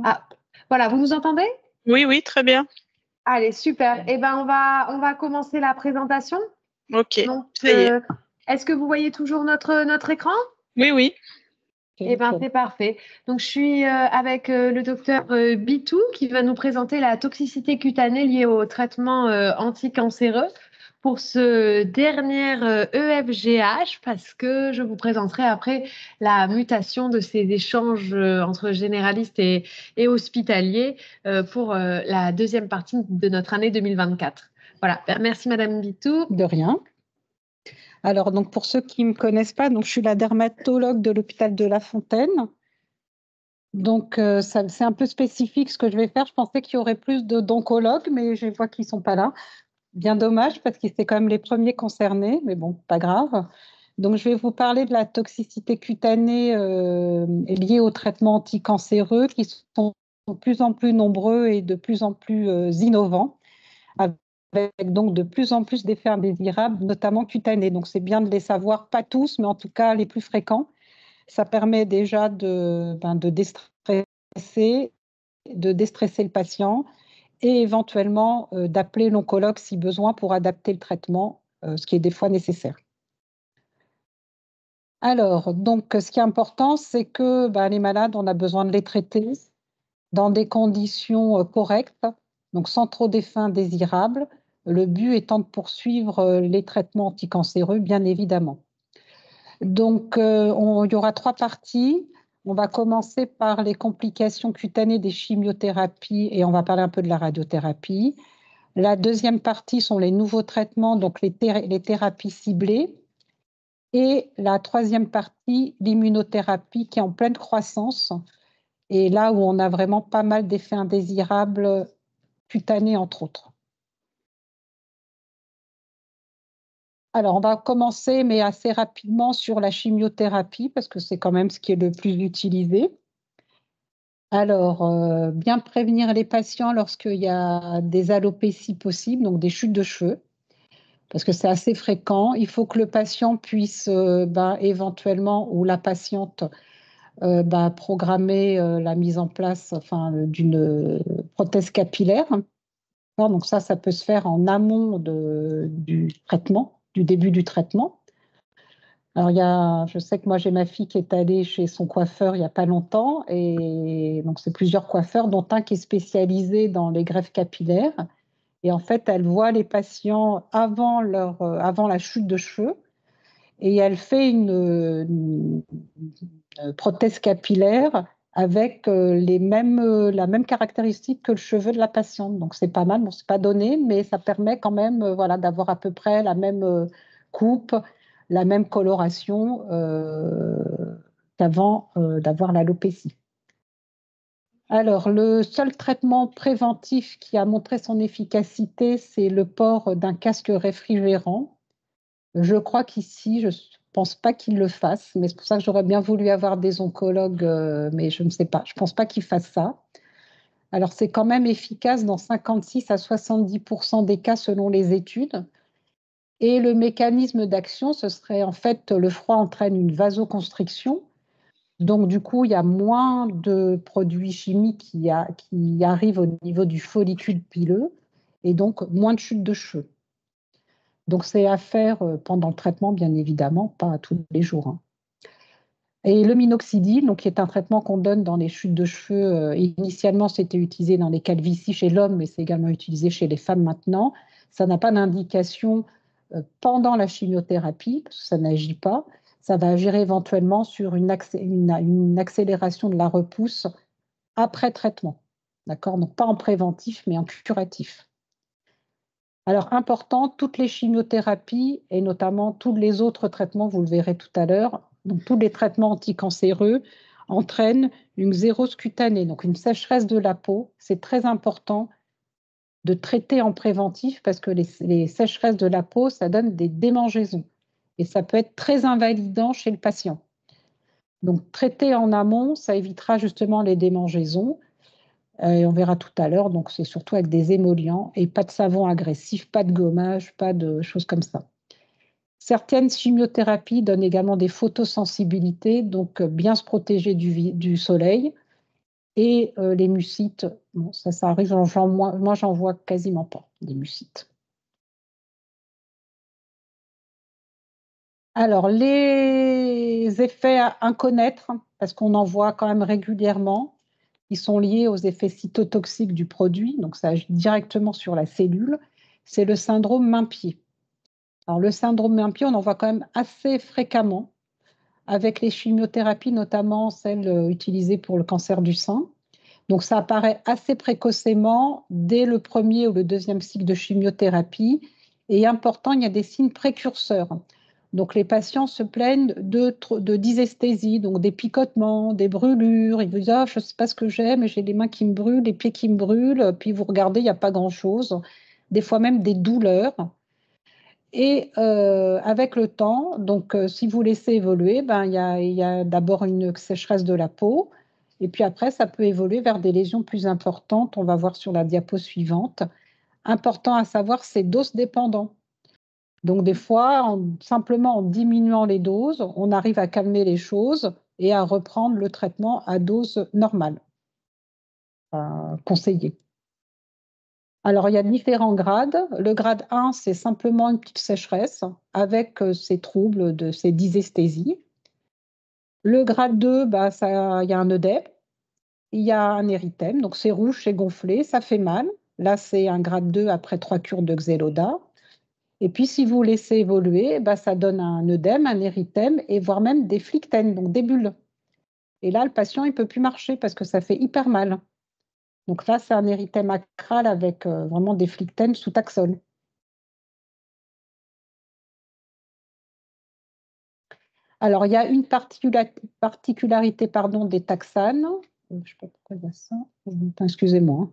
Ah, voilà, vous nous entendez? Oui, oui, très bien. Allez, super. Eh ben, on va commencer la présentation. Ok, Donc, ça y est. est-ce que vous voyez toujours notre écran? Oui, oui. Eh ben, c'est parfait. Donc, je suis avec le docteur Bitou qui va nous présenter la toxicité cutanée liée au traitement anticancéreux pour ce dernier EFGH, parce que je vous présenterai après la mutation de ces échanges entre généralistes et hospitaliers pour la deuxième partie de notre année 2024. Voilà. Merci, Madame Bitou. De rien. Alors, donc, pour ceux qui ne me connaissent pas, donc, je suis la dermatologue de l'hôpital de La Fontaine. Donc, c'est un peu spécifique ce que je vais faire. Je pensais qu'il y aurait plus d'oncologues, mais je vois qu'ils ne sont pas là. Bien dommage, parce qu'ils étaient quand même les premiers concernés, mais bon, pas grave. Donc, je vais vous parler de la toxicité cutanée liée aux traitements anticancéreux qui sont de plus en plus nombreux et de plus en plus innovants, avec donc de plus en plus d'effets indésirables, notamment cutanés. Donc, c'est bien de les savoir, pas tous, mais en tout cas les plus fréquents. Ça permet déjà de déstresser le patient et éventuellement d'appeler l'oncologue si besoin pour adapter le traitement, ce qui est des fois nécessaire. Alors, donc, ce qui est important, c'est que les malades, on a besoin de les traiter dans des conditions correctes, donc sans trop d'effets indésirables. Le but étant de poursuivre les traitements anticancéreux, bien évidemment. Donc, il y aura 3 parties. On va commencer par les complications cutanées des chimiothérapies et on va parler un peu de la radiothérapie. La deuxième partie sont les nouveaux traitements, donc les thérapies ciblées. Et la troisième partie, l'immunothérapie qui est en pleine croissance et là où on a vraiment pas mal d'effets indésirables cutanés, entre autres. Alors, on va commencer, mais assez rapidement, sur la chimiothérapie, parce que c'est quand même ce qui est le plus utilisé. Alors, bien prévenir les patients lorsqu'il y a des alopécies possibles, donc des chutes de cheveux, parce que c'est assez fréquent. Il faut que le patient puisse éventuellement, ou la patiente, programmer la mise en place d'une prothèse capillaire. Donc ça peut se faire en amont du traitement, du début du traitement. Alors, je sais que moi, j'ai ma fille qui est allée chez son coiffeur il n'y a pas longtemps, et donc c'est plusieurs coiffeurs, dont un qui est spécialisé dans les greffes capillaires. Et en fait, elle voit les patients avant la chute de cheveux, et elle fait une prothèse capillaire avec la même caractéristique que le cheveu de la patiente. Donc, c'est pas mal. Bon, c'est pas donné, mais ça permet quand même d'avoir à peu près la même coupe, la même coloration qu'avant d'avoir l'alopécie. Alors, le seul traitement préventif qui a montré son efficacité, c'est le port d'un casque réfrigérant. Je crois qu'ici, je ne pense pas qu'ils le fassent, mais c'est pour ça que j'aurais bien voulu avoir des oncologues, mais je ne sais pas. Je ne pense pas qu'ils fassent ça. Alors, c'est quand même efficace dans 56 à 70% des cas selon les études. Et le mécanisme d'action, ce serait en fait, le froid entraîne une vasoconstriction. Donc, du coup, il y a moins de produits chimiques qui arrivent au niveau du follicule pileux et donc moins de chute de cheveux. Donc, c'est à faire pendant le traitement, bien évidemment, pas tous les jours. Hein. Et le minoxidil, donc, qui est un traitement qu'on donne dans les chutes de cheveux, initialement, c'était utilisé dans les calvities chez l'homme, mais c'est également utilisé chez les femmes maintenant. Ça n'a pas d'indication pendant la chimiothérapie, parce que ça n'agit pas. Ça va agir éventuellement sur une accélération de la repousse après traitement. D'accord ? Donc, pas en préventif, mais en curatif. Alors, important, toutes les chimiothérapies et notamment tous les autres traitements, vous le verrez tout à l'heure, donc tous les traitements anticancéreux entraînent une xérose cutanée, donc une sécheresse de la peau. C'est très important de traiter en préventif parce que les sécheresses de la peau, ça donne des démangeaisons. et ça peut être très invalidant chez le patient. Donc, traiter en amont, ça évitera justement les démangeaisons. Et on verra tout à l'heure, donc c'est surtout avec des émollients et pas de savon agressif, pas de gommage, pas de choses comme ça. Certaines chimiothérapies donnent également des photosensibilités, donc bien se protéger du soleil. Et les mucites, bon, ça arrive, moi j'en vois quasiment pas, des mucites. Alors, les effets à connaître, parce qu'on en voit quand même régulièrement, ils sont liés aux effets cytotoxiques du produit, donc ça agit directement sur la cellule, c'est le syndrome main-pied. Alors, le syndrome main-pied, on en voit quand même assez fréquemment, avec les chimiothérapies, notamment celles utilisées pour le cancer du sein. Donc, ça apparaît assez précocement, dès le premier ou le deuxième cycle de chimiothérapie. Et important, il y a des signes précurseurs. Donc, les patients se plaignent de dysesthésie, donc des picotements, des brûlures. Ils vous disent, je ne sais pas ce que j'ai, mais j'ai les mains qui me brûlent, les pieds qui me brûlent. Puis vous regardez, il n'y a pas grand-chose. Des fois même des douleurs. Et avec le temps, donc si vous laissez évoluer, il y a d'abord une sécheresse de la peau. Et puis après, ça peut évoluer vers des lésions plus importantes. On va voir sur la diapo suivante. Important à savoir, c'est dose dépendant. Donc des fois, simplement en diminuant les doses, on arrive à calmer les choses et à reprendre le traitement à dose normale, conseillée. Alors, il y a différents grades. Le grade 1, c'est simplement une petite sécheresse avec ces troubles, ces dysesthésies. Le grade 2, il y a un œdème, il y a un érythème, donc c'est rouge, c'est gonflé, ça fait mal. Là, c'est un grade 2 après 3 cures de Xeloda. Et puis, si vous laissez évoluer, ça donne un œdème, un érythème et voire même des phlictènes, donc des bulles. Et là, le patient, il ne peut plus marcher parce que ça fait hyper mal. Donc là, c'est un érythème acral avec vraiment des phlictènes sous taxol. Alors, il y a une particularité des taxanes. Je ne sais pas pourquoi il y a ça. Excusez-moi. Hein.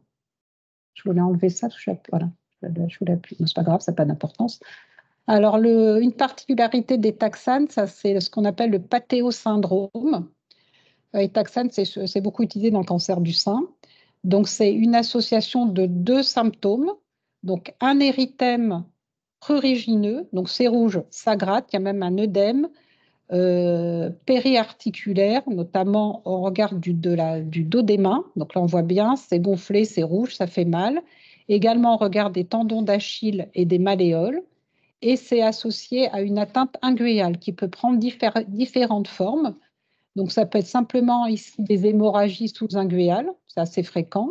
Je voulais enlever ça. Voilà. Je voulais appuyer. Non, c'est pas grave, ça n'a pas d'importance. Alors, une particularité des taxanes, ça, c'est ce qu'on appelle le pathéosyndrome. Les taxanes, c'est beaucoup utilisé dans le cancer du sein. Donc, c'est une association de deux symptômes. Donc, un érythème prurigineux, donc c'est rouge, ça gratte, il y a même un œdème périarticulaire, notamment au regard du dos des mains. Donc là, on voit bien, c'est gonflé, c'est rouge, ça fait mal. Également au regard des tendons d'Achille et des malléoles. Et c'est associé à une atteinte inguéale qui peut prendre différentes formes. Donc, ça peut être simplement ici des hémorragies sous-inguéales, c'est assez fréquent.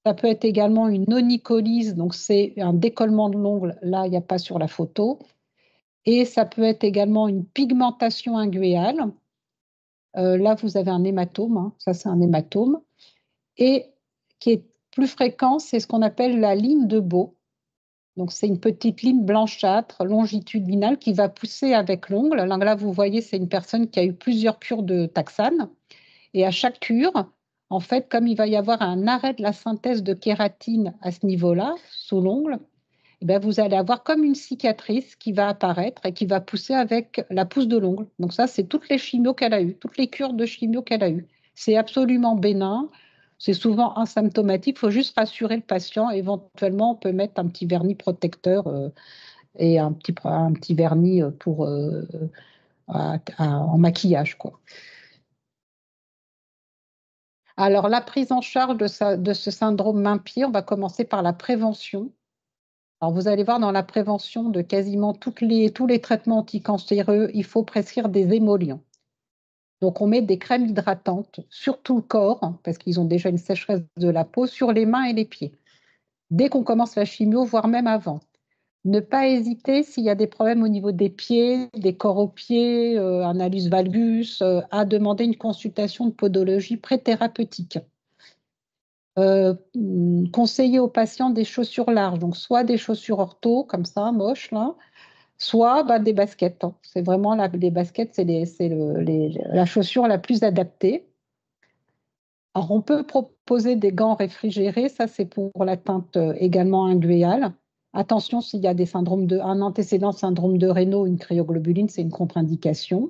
Ça peut être également une onycholyse, donc c'est un décollement de l'ongle. Là, il n'y a pas sur la photo. Et ça peut être également une pigmentation inguéale. Là, vous avez un hématome, hein. Ça c'est un hématome. Et qui est plus fréquent, c'est ce qu'on appelle la ligne de Beau. Donc c'est une petite ligne blanchâtre, longitudinale, qui va pousser avec l'ongle. Là, vous voyez, c'est une personne qui a eu plusieurs cures de taxane. Et à chaque cure, en fait, comme il va y avoir un arrêt de la synthèse de kératine à ce niveau-là, sous l'ongle, vous allez avoir comme une cicatrice qui va apparaître et qui va pousser avec la pousse de l'ongle. Donc ça, c'est toutes les chimios qu'elle a eues, toutes les cures de chimio qu'elle a eues. C'est absolument bénin, c'est souvent asymptomatique, il faut juste rassurer le patient. Éventuellement, on peut mettre un petit vernis protecteur et un petit vernis en maquillage, quoi. Alors, la prise en charge de ce syndrome main-pied, on va commencer par la prévention. Alors, vous allez voir, dans la prévention de quasiment tous les traitements anticancéreux, il faut prescrire des émollients. Donc, on met des crèmes hydratantes sur tout le corps, parce qu'ils ont déjà une sécheresse de la peau, sur les mains et les pieds. Dès qu'on commence la chimio, voire même avant. Ne pas hésiter, s'il y a des problèmes au niveau des pieds, des corps aux pieds, un hallus valgus, à demander une consultation de podologie préthérapeutique. Conseiller aux patients des chaussures larges, donc soit des chaussures ortho, comme ça, moches, là, soit des baskets. Hein. C'est vraiment les baskets, c'est la chaussure la plus adaptée. Alors, on peut proposer des gants réfrigérés, ça c'est pour l'atteinte également inguéale, Attention, s'il y a un antécédent syndrome de Raynaud, une cryoglobuline, c'est une contre-indication.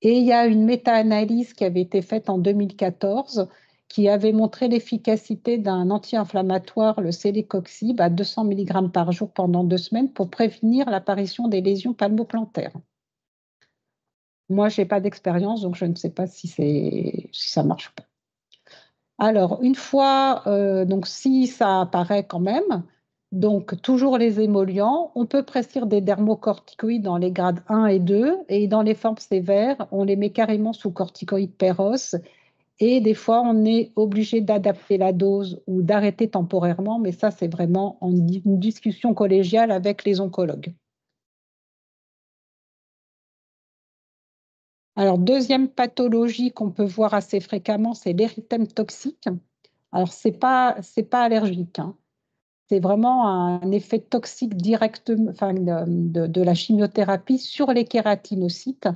Et il y a une méta-analyse qui avait été faite en 2014 qui avait montré l'efficacité d'un anti-inflammatoire, le célécoxib, à 200 mg par jour pendant 2 semaines pour prévenir l'apparition des lésions palmoplantaires. Moi, je n'ai pas d'expérience, donc je ne sais pas si ça marche ou pas. Alors, une fois, donc si ça apparaît quand même, donc toujours les émollients, on peut prescrire des dermocorticoïdes dans les grades 1 et 2, et dans les formes sévères, on les met carrément sous corticoïdes péros, et des fois, on est obligé d'adapter la dose ou d'arrêter temporairement, mais ça, c'est vraiment une discussion collégiale avec les oncologues. Alors, deuxième pathologie qu'on peut voir assez fréquemment, c'est l'érythème toxique. Alors, ce n'est pas allergique, hein. C'est vraiment un effet toxique direct, de la chimiothérapie sur les kératinocytes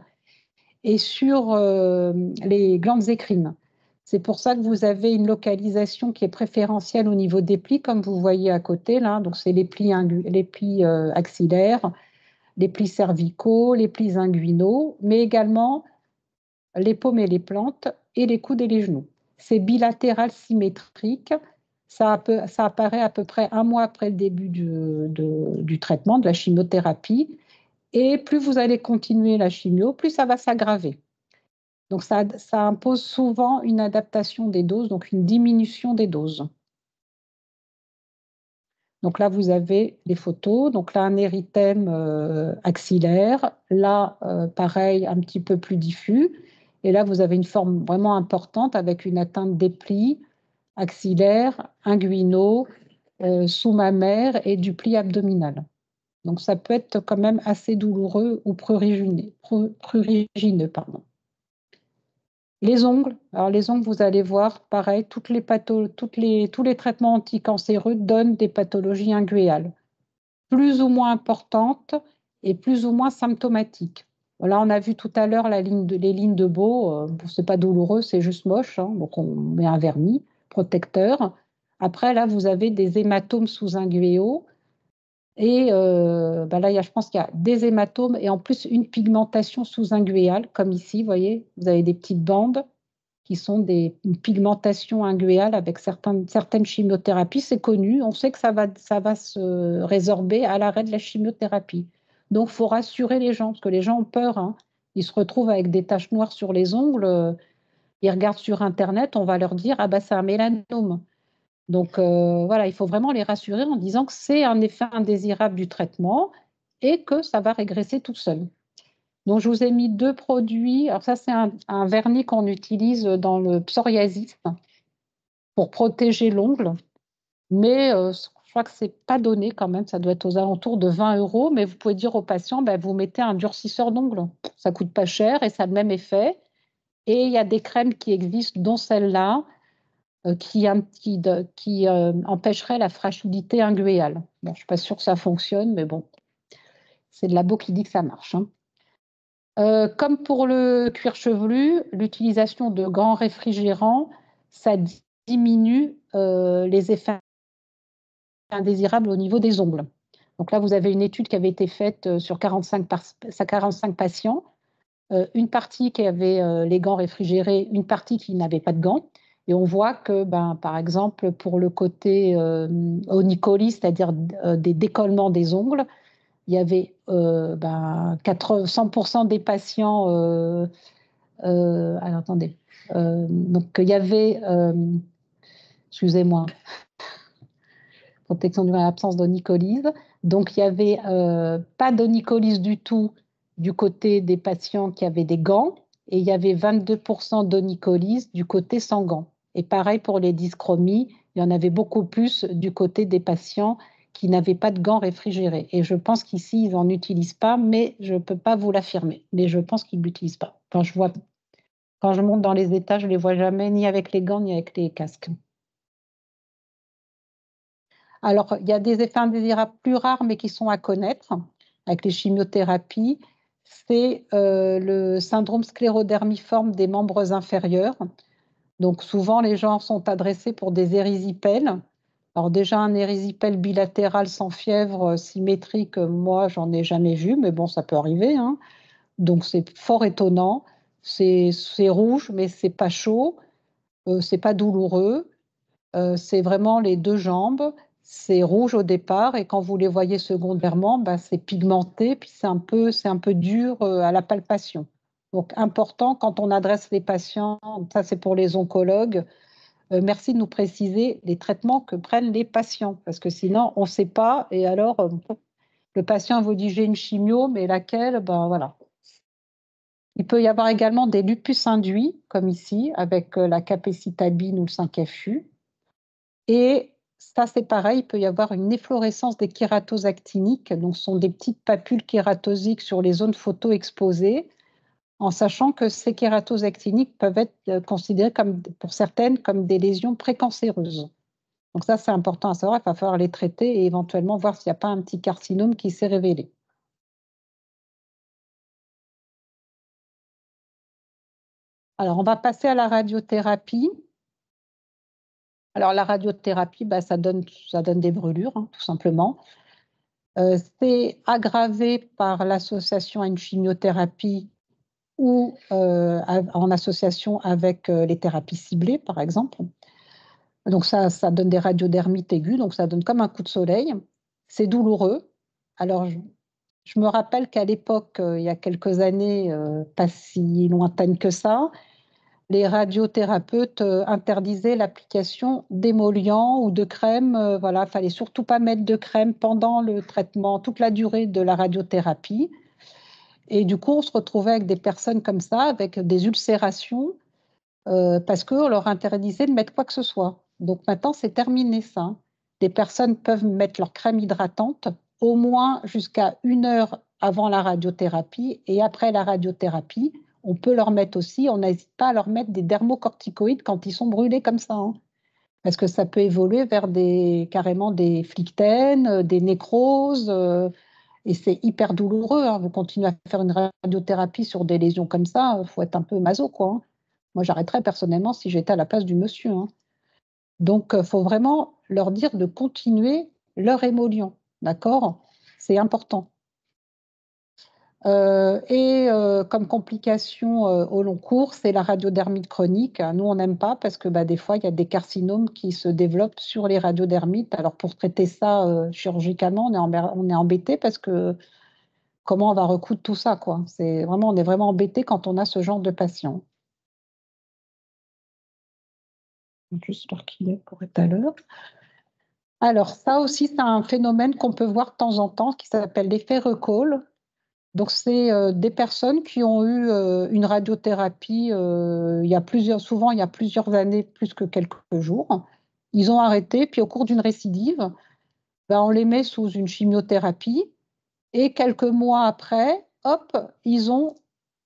et sur les glandes écrines. C'est pour ça que vous avez une localisation qui est préférentielle au niveau des plis, comme vous voyez à côté, là. Donc, c'est les plis axillaires, les plis cervicaux, les plis inguinaux, mais également les paumes et les plantes et les coudes et les genoux. C'est bilatéral symétrique. Ça apparaît à peu près 1 mois après le début du traitement, de la chimiothérapie. Et plus vous allez continuer la chimio, plus ça va s'aggraver. Donc, ça impose souvent une adaptation des doses, donc une diminution des doses. Donc là, vous avez les photos. Donc là, un érythème axillaire. Là, pareil, un petit peu plus diffus. Et là, vous avez une forme vraiment importante avec une atteinte des plis axillaires, inguinaux, sous-mammaires et du pli abdominal. Donc, ça peut être quand même assez douloureux ou prurigineux. Les ongles. Alors, les ongles, vous allez voir, pareil, tous les traitements anticancéreux donnent des pathologies inguéales, plus ou moins importantes et plus ou moins symptomatiques. Là, on a vu tout à l'heure les lignes de Beau. Ce n'est pas douloureux, c'est juste moche. Hein, donc, on met un vernis protecteur. Après, là, vous avez des hématomes sous-inguéaux. Et là, je pense qu'il y a des hématomes et en plus une pigmentation sous-inguéale, comme ici, vous voyez, vous avez des petites bandes qui sont une pigmentation inguéale avec certaines chimiothérapies. C'est connu, on sait que ça va se résorber à l'arrêt de la chimiothérapie. Donc, il faut rassurer les gens, parce que les gens ont peur. Hein. Ils se retrouvent avec des taches noires sur les ongles. Ils regardent sur Internet, on va leur dire « Ah bah c'est un mélanome ». Donc, voilà, il faut vraiment les rassurer en disant que c'est un effet indésirable du traitement et que ça va régresser tout seul. Donc, je vous ai mis 2 produits. Alors, ça, c'est un vernis qu'on utilise dans le psoriasis pour protéger l'ongle. Mais je crois que ce n'est pas donné quand même. Ça doit être aux alentours de 20 €. Mais vous pouvez dire aux patients, vous mettez un durcisseur d'ongle. Ça ne coûte pas cher et ça a le même effet. Et il y a des crèmes qui existent, dont celle-là, qui empêcherait la fragilité inguéale. Bon, je ne suis pas sûre que ça fonctionne, mais bon, c'est de labo qui dit que ça marche. Hein. Comme pour le cuir chevelu, l'utilisation de gants réfrigérants, ça diminue les effets indésirables au niveau des ongles. Donc là, vous avez une étude qui avait été faite sur 45 patients, une partie qui avait les gants réfrigérés, une partie qui n'avait pas de gants. Et on voit que, par exemple, pour le côté onycholie, c'est-à-dire des décollements des ongles, il y avait 100% des patients. Alors, attendez. Donc, il y avait, excusez-moi, protection de l'absence d'onycholyse. Donc, il n'y avait pas d'onycholyse du tout du côté des patients qui avaient des gants et il y avait 22% d'onycholyse du côté sans gants. Et pareil pour les dyschromies, il y en avait beaucoup plus du côté des patients qui n'avaient pas de gants réfrigérés. Et je pense qu'ici, ils n'en utilisent pas, mais je ne peux pas vous l'affirmer. Mais je pense qu'ils ne l'utilisent pas. Quand je monte dans les états, je ne les vois jamais, ni avec les gants, ni avec les casques. Alors, il y a des effets indésirables plus rares, mais qui sont à connaître avec les chimiothérapies. C'est le syndrome sclérodermiforme des membres inférieurs. Donc, souvent, les gens sont adressés pour des érysipèles. Alors déjà, un érysipèle bilatéral sans fièvre symétrique, moi, j'en ai jamais vu, mais bon, ça peut arriver, hein. Donc c'est fort étonnant. C'est rouge, mais c'est pas chaud, c'est pas douloureux. C'est vraiment les deux jambes. C'est rouge au départ et quand vous les voyez secondairement, bah, c'est pigmenté, puis c'est un peu dur à la palpation. Donc important quand on adresse les patients, ça c'est pour les oncologues, merci de nous préciser les traitements que prennent les patients, parce que sinon on ne sait pas et alors le patient vous dit j'ai une chimio, mais laquelle? Ben voilà. Il peut y avoir également des lupus induits, comme ici, avec la capecitabine ou le 5-FU. Et ça, c'est pareil, il peut y avoir une efflorescence des kératoses actiniques, donc ce sont des petites papules kératosiques sur les zones photo exposées, en sachant que ces kératoses actiniques peuvent être considérées comme, pour certaines comme des lésions précancéreuses. Donc ça, c'est important à savoir, il va falloir les traiter et éventuellement voir s'il n'y a pas un petit carcinome qui s'est révélé. Alors, on va passer à la radiothérapie. Alors, la radiothérapie, bah, ça donne des brûlures, hein, tout simplement. C'est aggravé par l'association à une chimiothérapie ou en association avec les thérapies ciblées, par exemple. Donc, ça donne des radiodermites aiguës, donc ça donne comme un coup de soleil. C'est douloureux. Alors, je me rappelle qu'à l'époque, il y a quelques années, pas si lointaine que ça, les radiothérapeutes interdisaient l'application d'émollients ou de crème. Voilà, il fallait surtout pas mettre de crème pendant le traitement, toute la durée de la radiothérapie. Et du coup, on se retrouvait avec des personnes comme ça, avec des ulcérations, parce qu'on leur interdisait de mettre quoi que ce soit. Donc maintenant, c'est terminé ça. Les personnes peuvent mettre leur crème hydratante au moins jusqu'à 1 heure avant la radiothérapie et après la radiothérapie. On peut leur mettre aussi, on n'hésite pas à leur mettre des dermocorticoïdes quand ils sont brûlés comme ça, hein, parce que ça peut évoluer vers carrément des phlictènes, des nécroses, et c'est hyper douloureux, hein. Vous continuez à faire une radiothérapie sur des lésions comme ça, il faut être un peu maso, quoi, hein. Moi, j'arrêterais personnellement si j'étais à la place du monsieur, hein. Donc, il faut vraiment leur dire de continuer leur émollient, d'accord? C'est important. Comme complication au long cours, c'est la radiodermite chronique. Nous, on n'aime pas parce que bah, des fois, il y a des carcinomes qui se développent sur les radiodermites. Alors, pour traiter ça chirurgicalement, on est embêté parce que comment on va recoudre tout ça, quoi? On est vraiment embêté quand on a ce genre de patient. Juste l'heure qu'il est pour être à l'heure. Alors, ça aussi, c'est un phénomène qu'on peut voir de temps en temps qui s'appelle l'effet recall. Donc, c'est des personnes qui ont eu une radiothérapie souvent il y a plusieurs années, plus que quelques jours. Ils ont arrêté, puis au cours d'une récidive, ben, on les met sous une chimiothérapie et quelques mois après, hop, ils ont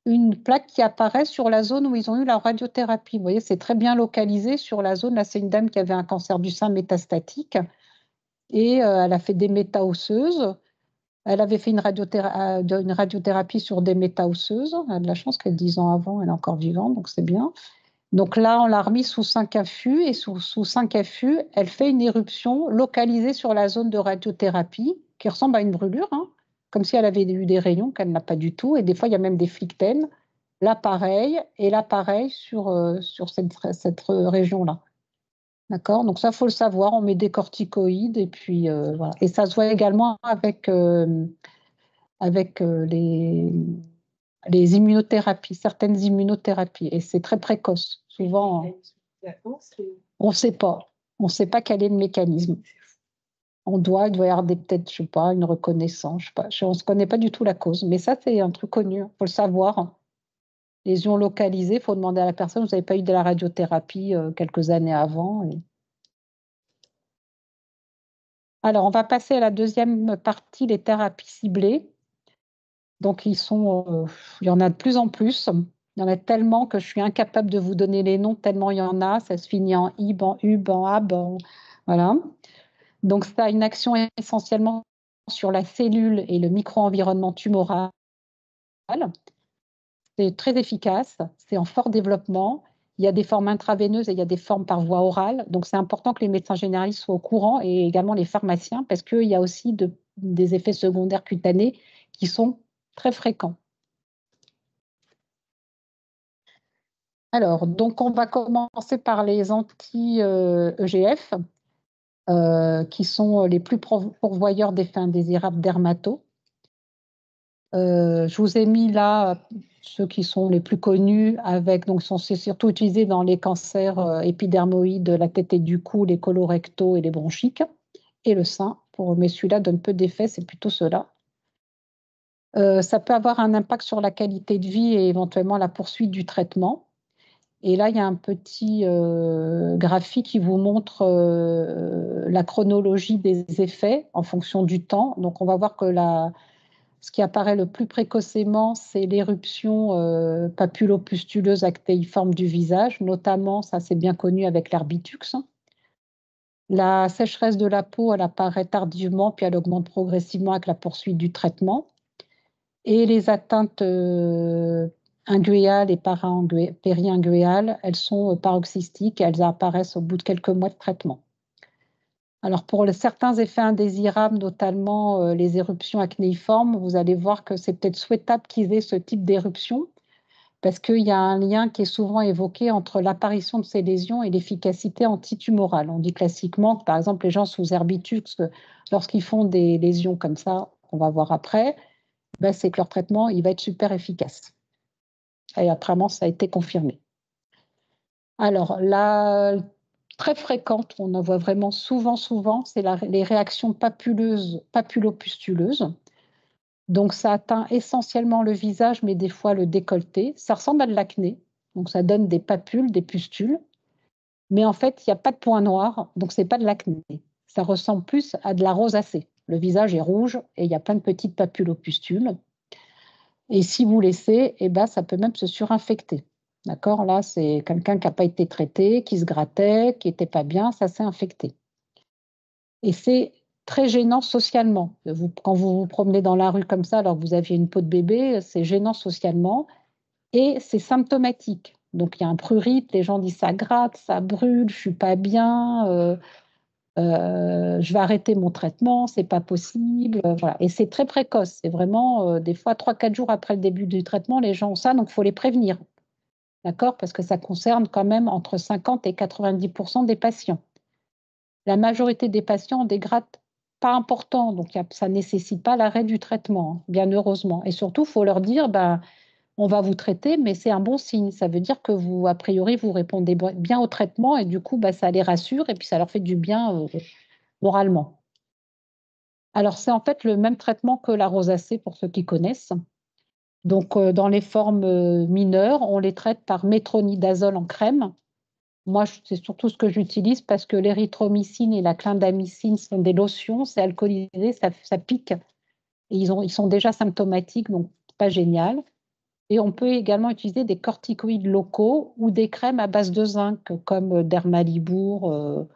une plaque qui apparaît sur la zone où ils ont eu la radiothérapie. Vous voyez, c'est très bien localisé sur la zone. Là, c'est une dame qui avait un cancer du sein métastatique et elle a fait des méta-osseuses. Elle avait fait une radiothérapie sur des méta-osseuses. Elle a de la chance qu'elle 10 ans avant, elle est encore vivante, donc c'est bien. Donc là, on l'a remis sous 5-FU et sous 5-FU, elle fait une éruption localisée sur la zone de radiothérapie qui ressemble à une brûlure, hein, comme si elle avait eu des rayons qu'elle n'a pas du tout. Et des fois, il y a même des phlictènes. Là, pareil, et là, pareil sur cette région-là. D'accord? Donc ça, il faut le savoir. On met des corticoïdes et puis voilà. Et ça se voit également avec les immunothérapies, certaines immunothérapies. Et c'est très précoce. Souvent, on ne sait pas. On ne sait pas quel est le mécanisme. Il doit y avoir peut-être, je sais pas, une reconnaissance. Je sais pas, on ne se connaît pas du tout la cause. Mais ça, c'est un truc connu. Il faut le savoir. Lésion localisée, il faut demander à la personne, vous n'avez pas eu de la radiothérapie quelques années avant. Alors, on va passer à la deuxième partie, les thérapies ciblées. Donc, il y en a de plus en plus. Il y en a tellement que je suis incapable de vous donner les noms, tellement il y en a. Ça se finit en IB, en UB, en AB. Voilà. Donc, ça a une action essentiellement sur la cellule et le micro-environnement tumoral. C'est très efficace. C'est en fort développement. Il y a des formes intraveineuses et il y a des formes par voie orale. Donc, c'est important que les médecins généralistes soient au courant et également les pharmaciens parce qu'il y a aussi des effets secondaires cutanés qui sont très fréquents. Alors, donc, on va commencer par les anti-EGF, qui sont les plus pourvoyeurs d'effets indésirables dermato. Je vous ai mis là ceux qui sont les plus connus, donc c'est surtout utilisé dans les cancers épidermoïdes de la tête et du cou, les colorectaux et les bronchiques, et le sein. Mais celui-là donne peu d'effets, c'est plutôt ceux-là. Ça peut avoir un impact sur la qualité de vie et éventuellement la poursuite du traitement. Et là, il y a un petit graphique qui vous montre la chronologie des effets en fonction du temps. Donc, on va voir que ce qui apparaît le plus précocement, c'est l'éruption papulopustuleuse actéiforme du visage, notamment, ça c'est bien connu avec l'herbitux. La sécheresse de la peau, elle apparaît tardivement, puis elle augmente progressivement avec la poursuite du traitement. Et les atteintes inguéales et péri-inguéales, elles sont paroxystiques et elles apparaissent au bout de quelques mois de traitement. Alors pour certains effets indésirables, notamment les éruptions acnéiformes, vous allez voir que c'est peut-être souhaitable qu'ils aient ce type d'éruption parce qu'il y a un lien qui est souvent évoqué entre l'apparition de ces lésions et l'efficacité antitumorale. On dit classiquement que par exemple les gens sous herbitux, lorsqu'ils font des lésions comme ça, on va voir après, ben, c'est que leur traitement il va être super efficace. Et apparemment, ça a été confirmé. Alors, très fréquente, on en voit vraiment souvent, c'est les réactions papulopustuleuses. Donc, ça atteint essentiellement le visage, mais des fois le décolleté. Ça ressemble à de l'acné, donc ça donne des papules, des pustules. Mais en fait, il n'y a pas de point noir, donc ce n'est pas de l'acné. Ça ressemble plus à de la rosacée. Le visage est rouge et il y a plein de petites papulopustules. Et si vous laissez, eh ben, ça peut même se surinfecter. D'accord? Là, c'est quelqu'un qui n'a pas été traité, qui se grattait, qui n'était pas bien, ça s'est infecté. Et c'est très gênant socialement. Quand vous vous promenez dans la rue comme ça, alors que vous aviez une peau de bébé, c'est gênant socialement et c'est symptomatique. Donc, il y a un prurite, les gens disent ça gratte, ça brûle, je ne suis pas bien, je vais arrêter mon traitement, c'est pas possible. Voilà. Et c'est très précoce. C'est vraiment des fois 3-4 jours après le début du traitement, les gens ont ça, donc il faut les prévenir. D'accord? Parce que ça concerne quand même entre 50 et 90% des patients. La majorité des patients ont des grattes pas importants, donc ça ne nécessite pas l'arrêt du traitement, bien heureusement. Et surtout, il faut leur dire, on va vous traiter, mais c'est un bon signe. Ça veut dire que vous, a priori, vous répondez bien au traitement et du coup, ça les rassure et puis ça leur fait du bien moralement. Alors, c'est en fait le même traitement que la rosacée pour ceux qui connaissent. Donc, dans les formes mineures, on les traite par métronidazole en crème. Moi, c'est surtout ce que j'utilise parce que l'érythromycine et la clindamycine sont des lotions, c'est alcoolisé, ça pique. Et ils sont déjà symptomatiques, donc pas génial. Et on peut également utiliser des corticoïdes locaux ou des crèmes à base de zinc, comme Dermalibour,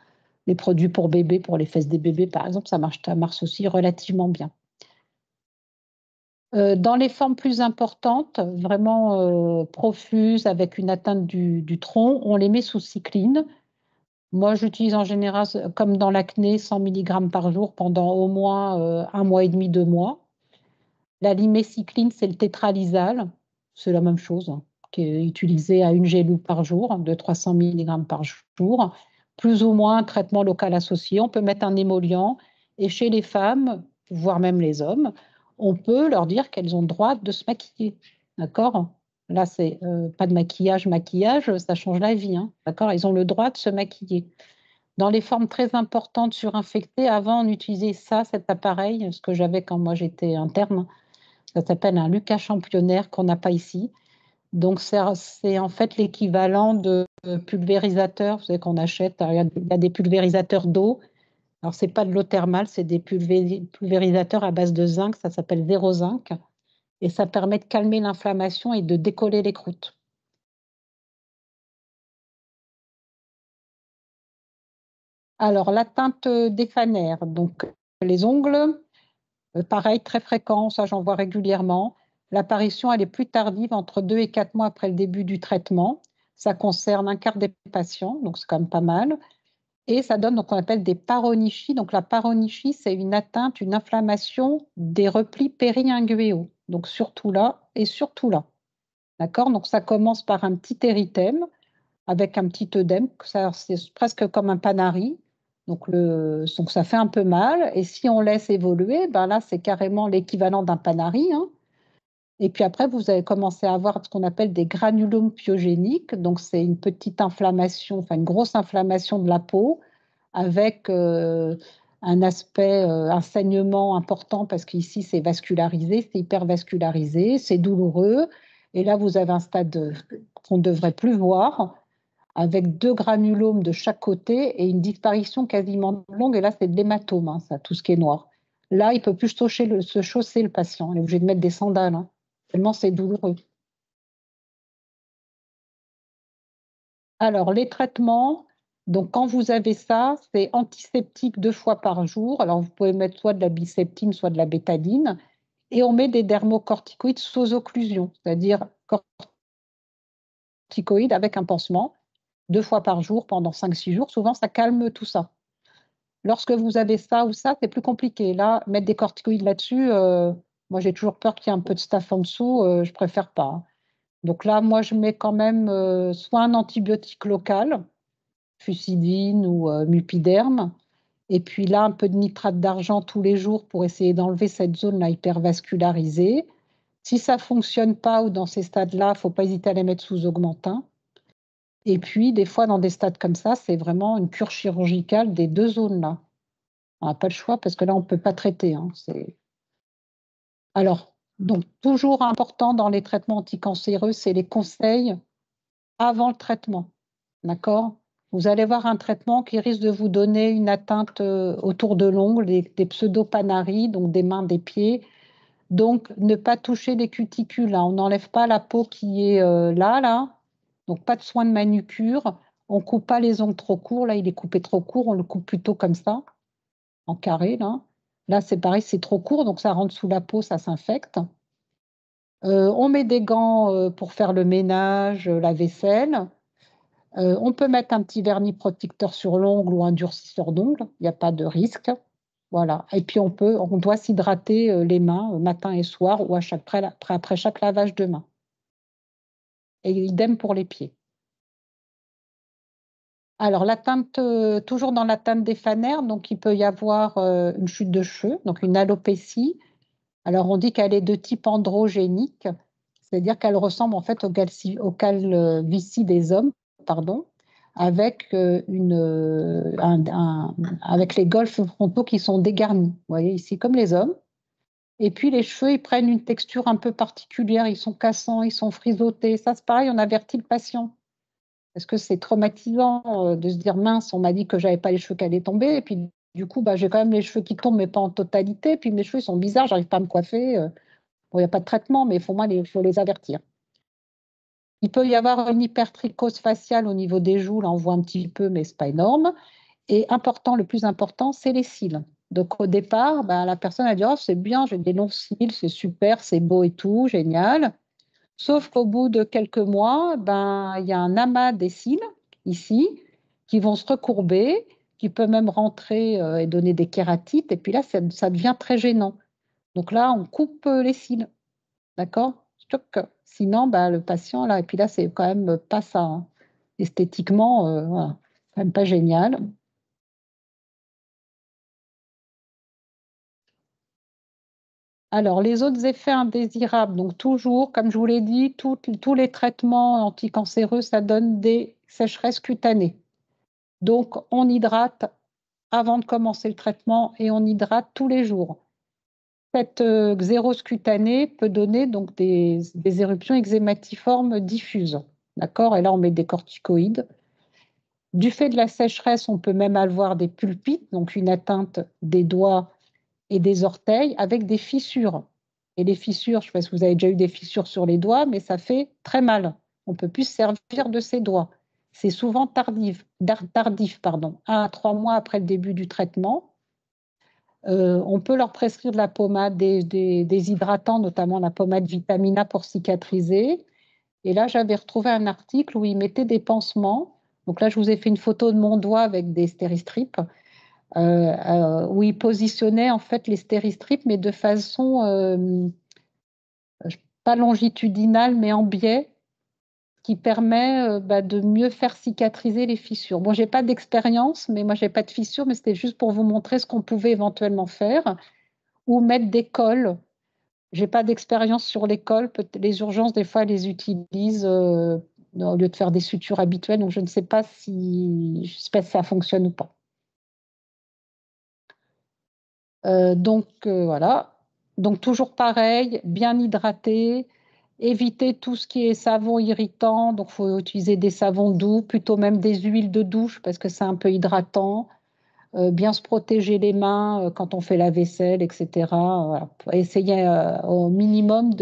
les produits pour bébés, pour les fesses des bébés, par exemple, ça marche aussi relativement bien. Dans les formes plus importantes, vraiment profuses, avec une atteinte du tronc, on les met sous cycline. Moi, j'utilise en général, comme dans l'acné, 100 mg par jour pendant au moins 1 mois et demi, 2 mois. La limécycline, c'est le tétralysal. C'est la même chose, hein, qui est utilisé à une gélule par jour, de 300 mg par jour. Plus ou moins un traitement local associé. On peut mettre un émollient. Et chez les femmes, voire même les hommes, on peut leur dire qu'elles ont le droit de se maquiller. D'accord? Là, c'est pas de maquillage, ça change la vie. Hein, d'accord? Ils ont le droit de se maquiller. Dans les formes très importantes surinfectées, avant, on utilisait cet appareil, ce que j'avais quand moi j'étais interne. Ça s'appelle un Lucas championnaire qu'on n'a pas ici. Donc, c'est en fait l'équivalent de pulvérisateur. Vous savez qu'on achète, il y a des pulvérisateurs d'eau. Alors, ce n'est pas de l'eau thermale, c'est des pulvérisateurs à base de zinc. Ça s'appelle zéro zinc. Et ça permet de calmer l'inflammation et de décoller les croûtes. Alors, l'atteinte des phaнаires. Donc, les ongles, pareil, très fréquent, ça j'en vois régulièrement. L'apparition, elle est plus tardive, entre 2 et 4 mois après le début du traitement. Ça concerne un quart des patients, donc c'est quand même pas mal. Et ça donne donc, on appelle des paronychies. Donc la paronychie, c'est une atteinte, une inflammation des replis péri-inguéaux. Donc surtout là et surtout là. D'accord? Donc ça commence par un petit érythème avec un petit œdème. C'est presque comme un panari. Donc ça fait un peu mal. Et si on laisse évoluer, ben là, c'est carrément l'équivalent d'un panari, hein. Et puis après, vous allez commencer à avoir ce qu'on appelle des granulomes pyogéniques. Donc, c'est une petite inflammation, enfin une grosse inflammation de la peau avec un aspect, un saignement important parce qu'ici, c'est vascularisé, c'est hypervascularisé, c'est douloureux. Et là, vous avez un stade qu'on ne devrait plus voir avec 2 granulomes de chaque côté et une disparition quasiment longue. Et là, c'est de l'hématome, hein, ça, tout ce qui est noir. Là, il ne peut plus se chausser le patient. Il est obligé de mettre des sandales, hein, tellement c'est douloureux. Alors, les traitements, donc quand vous avez ça, c'est antiseptique 2 fois par jour. Alors, vous pouvez mettre soit de la biceptine, soit de la bétadine. Et on met des dermocorticoïdes sous occlusion, c'est-à-dire corticoïdes avec un pansement 2 fois par jour pendant 5-6 jours. Souvent, ça calme tout ça. Lorsque vous avez ça ou ça, c'est plus compliqué. Là, mettre des corticoïdes là-dessus, moi, j'ai toujours peur qu'il y ait un peu de staph en dessous. Je préfère pas, hein. Donc là, moi, je mets quand même soit un antibiotique local, fusidine ou mupiderme, et puis là, un peu de nitrate d'argent tous les jours pour essayer d'enlever cette zone-là hypervascularisée. Si ça ne fonctionne pas ou dans ces stades-là, il ne faut pas hésiter à les mettre sous augmentin. Et puis, des fois, dans des stades comme ça, c'est vraiment une cure chirurgicale des 2 zones-là. On n'a pas le choix parce que là, on ne peut pas traiter, hein. Alors, donc, toujours important dans les traitements anticancéreux, c'est les conseils avant le traitement. D'accord? Vous allez voir un traitement qui risque de vous donner une atteinte autour de l'ongle, des pseudopanaries, donc des mains, des pieds. Donc, ne pas toucher les cuticules, hein. On n'enlève pas la peau qui est là. Donc, pas de soin de manucure. On ne coupe pas les ongles trop courts. Là, il est coupé trop court. On le coupe plutôt comme ça, en carré, là. Là, c'est pareil, c'est trop court, donc ça rentre sous la peau, ça s'infecte. On met des gants pour faire le ménage, la vaisselle. On peut mettre un petit vernis protecteur sur l'ongle ou un durcisseur d'ongles, il n'y a pas de risque. Voilà. Et puis on doit s'hydrater les mains matin et soir ou après chaque lavage de main. Et idem pour les pieds. Alors l'atteinte, toujours dans l'atteinte des phanères, donc il peut y avoir une chute de cheveux, donc une alopécie. Alors on dit qu'elle est de type androgénique, c'est-à-dire qu'elle ressemble en fait au calvitie des hommes, pardon, avec, avec les golfes frontaux qui sont dégarnis, vous voyez ici, comme les hommes. Et puis les cheveux, ils prennent une texture un peu particulière, ils sont cassants, ils sont frisottés. Ça, c'est pareil, on avertit le patient. Parce que c'est traumatisant de se dire, mince, on m'a dit que j'avais pas les cheveux qui allaient tomber. Et puis du coup, bah, j'ai quand même les cheveux qui tombent, mais pas en totalité. Puis mes cheveux ils sont bizarres, j'arrive pas à me coiffer. Bon, il n'y a pas de traitement, mais il faut les avertir. Il peut y avoir une hypertrichose faciale au niveau des joues. Là, on voit un petit peu, mais ce n'est pas énorme. Et le plus important, c'est les cils. Donc, au départ, ben, la personne a dit, oh, c'est bien, j'ai des longs cils, c'est super, c'est beau et tout, génial. Sauf qu'au bout de quelques mois, ben, il y a un amas des cils, ici, qui vont se recourber, qui peut même rentrer et donner des kératites. Et puis là, ça devient très gênant. Donc là, on coupe les cils. D'accord? Stock. Sinon, bah, le patient, là, et puis là, c'est quand même pas ça, hein. Esthétiquement, voilà, quand même pas génial. Alors, les autres effets indésirables, donc toujours, comme je vous l'ai dit, tous les traitements anticancéreux, ça donne des sécheresses cutanées. Donc, on hydrate avant de commencer le traitement et on hydrate tous les jours. Cette xérose cutanée peut donner donc des éruptions eczématiformes diffuses. D'accord? Et là, on met des corticoïdes. Du fait de la sécheresse, on peut même avoir des pulpites, donc une atteinte des doigts et des orteils avec des fissures. Et les fissures, je ne sais pas si vous avez déjà eu des fissures sur les doigts, mais ça fait très mal. On ne peut plus se servir de ses doigts. C'est souvent tardif, 1 à 3 mois après le début du traitement. On peut leur prescrire de la pommade, des hydratants, notamment la pommade Vitamina pour cicatriser. Et là, j'avais retrouvé un article où il mettait des pansements. Donc là, je vous ai fait une photo de mon doigt avec des stéristrips, où il positionnait en fait les stéristrips, mais de façon pas longitudinale, mais en biais, qui permet de mieux faire cicatriser les fissures. Bon, j'ai pas d'expérience, mais moi, j'ai pas de fissures, mais c'était juste pour vous montrer ce qu'on pouvait éventuellement faire, ou mettre des cols. J'ai pas d'expérience sur les cols. Les urgences, des fois, les utilisent au lieu de faire des sutures habituelles. Donc, je ne sais pas si ça fonctionne ou pas. Voilà. Donc, toujours pareil, bien hydraté, éviter tout ce qui est savon irritant. Donc, il faut utiliser des savons doux, plutôt même des huiles de douche parce que c'est un peu hydratant. Bien se protéger les mains quand on fait la vaisselle, etc. Voilà. Essayer au minimum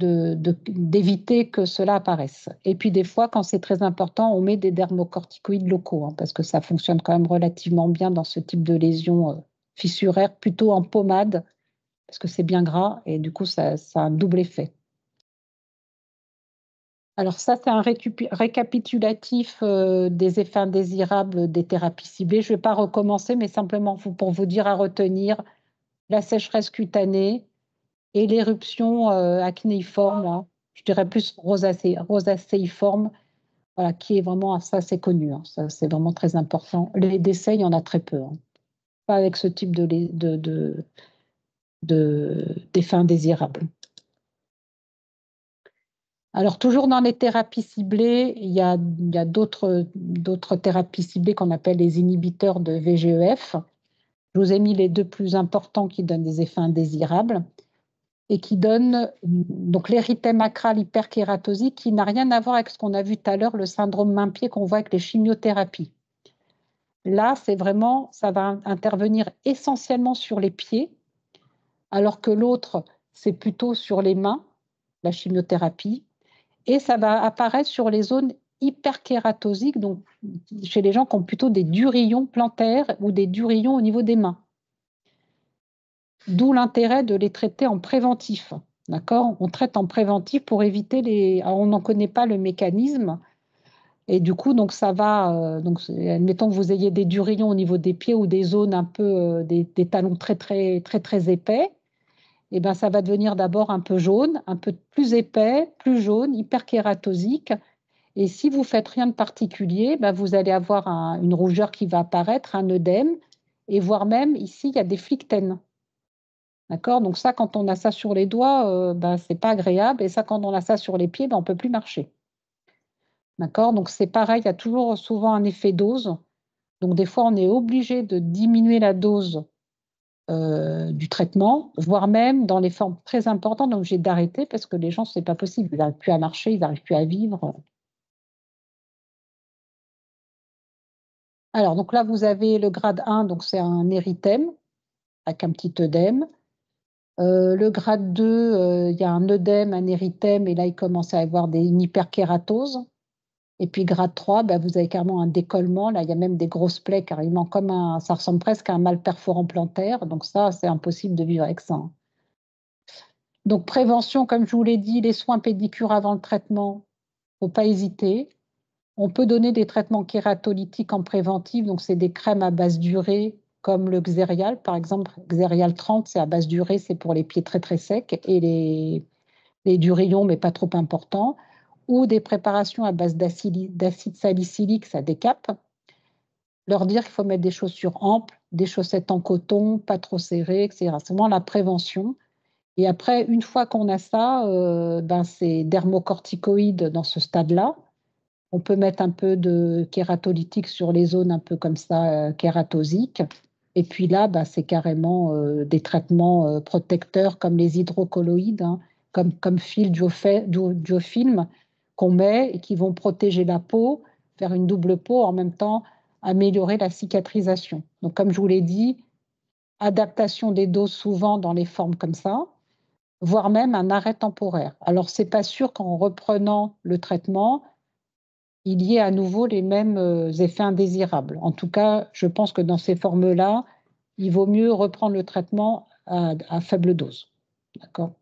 d'éviter que cela apparaisse. Et puis des fois, quand c'est très important, on met des dermocorticoïdes locaux, hein, parce que ça fonctionne quand même relativement bien dans ce type de lésions fissuraires, plutôt en pommade, parce que c'est bien gras, et du coup, ça a un double effet. Alors ça, c'est un récapitulatif des effets indésirables des thérapies ciblées. Je ne vais pas recommencer, mais simplement pour vous dire à retenir la sécheresse cutanée et l'éruption acnéiforme, là, je dirais plus rosacéiforme, voilà, qui est vraiment, ça c'est connu, hein, ça c'est vraiment très important. Les décès, il y en a très peu, hein. Pas avec ce type d'effets indésirables. Alors, toujours dans les thérapies ciblées, il y a d'autres thérapies ciblées qu'on appelle les inhibiteurs de VGEF. Je vous ai mis les deux plus importants qui donnent des effets indésirables et qui donnent donc l'érythème acral hyperkératosique qui n'a rien à voir avec ce qu'on a vu tout à l'heure, le syndrome main-pied qu'on voit avec les chimiothérapies. Là, c'est vraiment, ça va intervenir essentiellement sur les pieds, alors que l'autre, c'est plutôt sur les mains, la chimiothérapie. Et ça va apparaître sur les zones hyperkératosiques, donc chez les gens qui ont plutôt des durillons plantaires ou des durillons au niveau des mains. D'où l'intérêt de les traiter en préventif. D'accord ? On traite en préventif pour éviter les. Alors, on n'en connaît pas le mécanisme. Et du coup, donc ça va. Donc, admettons que vous ayez des durillons au niveau des pieds ou des zones un peu des talons très très très très épais. Et ben, ça va devenir d'abord un peu jaune, un peu plus épais, plus jaune, hyperkératosique. Et si vous ne faites rien de particulier, ben vous allez avoir une rougeur qui va apparaître, un œdème, et voire même ici, il y a des phlictènes. D'accord? Donc ça, quand on a ça sur les doigts, ce n'est pas agréable. Et ça, quand on a ça sur les pieds, on ne peut plus marcher. D'accord? Donc c'est pareil, il y a toujours souvent un effet dose. Donc des fois, on est obligé de diminuer la dose du traitement, voire même dans les formes très importantes, donc j'ai d'arrêter parce que les gens, ce n'est pas possible. Ils n'arrivent plus à marcher, ils n'arrivent plus à vivre. Alors, donc là, vous avez le grade 1, donc c'est un érythème avec un petit œdème. Le grade 2, il y a un œdème, un érythème, et là, il commence à y avoir une hyperkératose. Et puis, grade 3, vous avez carrément un décollement. Là, il y a même des grosses plaies, carrément ça ressemble presque à un mal perforant plantaire. Donc ça, c'est impossible de vivre avec ça, hein. Donc, prévention, comme je vous l'ai dit, les soins pédicure avant le traitement, il ne faut pas hésiter. On peut donner des traitements kératolytiques en préventif, donc c'est des crèmes à base d'urée, comme le Xérial, par exemple. Xérial 30, c'est à base d'urée, c'est pour les pieds très très secs, et les durillons, mais pas trop importants, ou des préparations à base d'acide salicylique, ça décape. Leur dire qu'il faut mettre des chaussures amples, des chaussettes en coton, pas trop serrées, etc. C'est vraiment la prévention. Et après, une fois qu'on a ça, c'est dermocorticoïdes dans ce stade-là. On peut mettre un peu de kératolytique sur les zones un peu comme ça, kératosiques. Et puis là, c'est carrément des traitements protecteurs comme les hydrocolloïdes, hein, comme fil Duofilm qu'on met et qui vont protéger la peau, faire une double peau, en même temps améliorer la cicatrisation. Donc, comme je vous l'ai dit, adaptation des doses souvent dans les formes comme ça, voire même un arrêt temporaire. Alors, c'est pas sûr qu'en reprenant le traitement, il y ait à nouveau les mêmes effets indésirables. En tout cas, je pense que dans ces formes-là, il vaut mieux reprendre le traitement à faible dose. D'accord ?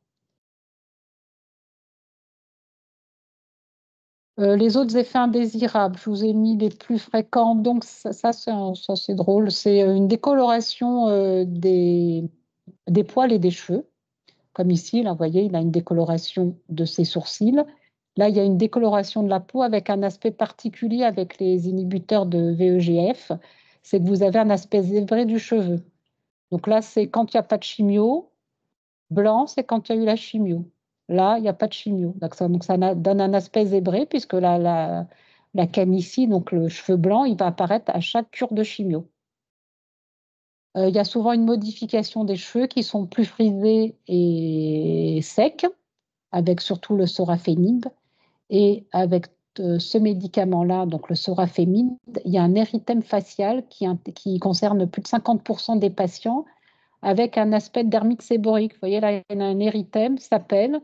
Les autres effets indésirables, je vous ai mis les plus fréquents. Donc, ça c'est drôle. C'est une décoloration des poils et des cheveux. Comme ici, là, vous voyez, il a une décoloration de ses sourcils. Là, il y a une décoloration de la peau avec un aspect particulier avec les inhibiteurs de VEGF. C'est que vous avez un aspect zébré du cheveu. Donc là, c'est quand il n'y a pas de chimio. Blanc, c'est quand il y a eu la chimio. Là, il n'y a pas de chimio. Donc ça donne un aspect zébré puisque la canne ici, donc le cheveu blanc, il va apparaître à chaque cure de chimio. Il y a souvent une modification des cheveux qui sont plus frisés et secs, avec surtout le sorafénib. Et avec ce médicament-là, donc le sorafénib, il y a un érythème facial qui concerne plus de 50% des patients avec un aspect de dermite séborique. Vous voyez, là, il y a un érythème, s'appelle.